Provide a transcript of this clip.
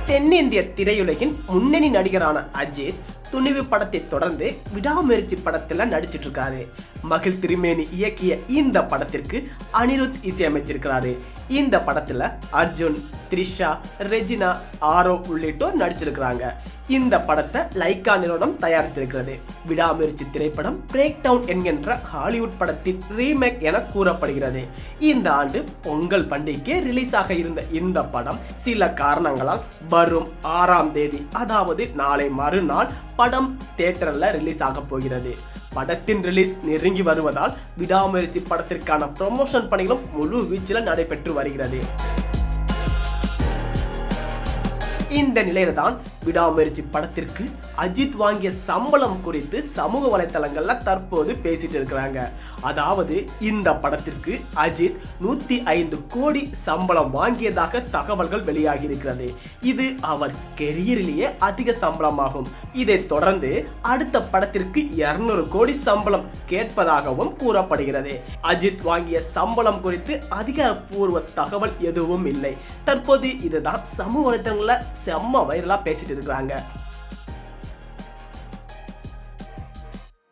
தென்னிந்திய திரையுலகின் முன்னணி நடிகரான அஜித் துணிவு படத்தை தொடர்ந்து விடாமுயற்சி படத்துல நடிச்சிட்டு இருக்காரு. மகிழ் திருமேனி இயக்கிய இந்த படத்திற்கு அனிருத் இசையமைத்திருக்கிறாரு. இந்த படத்துல அர்ஜுன், த்ரிஷா, ரெஜினா, ஆரோவ் உள்ளிட்டோர் நடிச்சிருக்கிறாங்க. இந்த படத்தை லைக்கா நிறுவனம் தயாரித்திருக்கிறது. விடாமுயற்சி திரைப்படம் பிரேக் டவுன் என்கின்ற ஹாலிவுட் படத்தின் ரீமேக் என கூறப்படுகிறது. இந்த ஆண்டு பொங்கல் பண்டிகைக்கு ரிலீஸ் ஆக இருந்த இந்த படம் சில காரணங்களால் வரும் 6ஆம் தேதி, அதாவது நாளை மறுநாள் படம் தியேட்டர்ல ரிலீஸ் ஆக போகிறது. படத்தின் ரிலீஸ் நெருங்கி வருவதால் விடாமுயற்சி படத்திற்கான ப்ரமோஷன் பணிகளும் முழு வீச்சில் நடைபெற்று வருகிறது. இந்த நிலையில தான் விடாமுயற்சி படத்திற்கு அஜித் வாங்கிய சம்பளம் குறித்து சமூக வலைத்தளங்கள்ல தற்போது பேசிட்டு இருக்கிறாங்க. அதாவது இந்த படத்திற்கு அஜித் 105 கோடி சம்பளம் வாங்கியதாக தகவல்கள் வெளியாகி இருக்கிறது. இது அவர் கெரியரிலேயே அதிக சம்பளமாகும். இதை தொடர்ந்து அடுத்த படத்திற்கு 200 கோடி சம்பளம் கேட்பதாகவும் கூறப்படுகிறது. அஜித் வாங்கிய சம்பளம் குறித்து அதிகாரப்பூர்வ தகவல் எதுவும் இல்லை. தற்போது இதுதான் சமூக வலைத்தளங்கள்ல செம்ம வைரலா பேசிட்டு இருக்காங்க.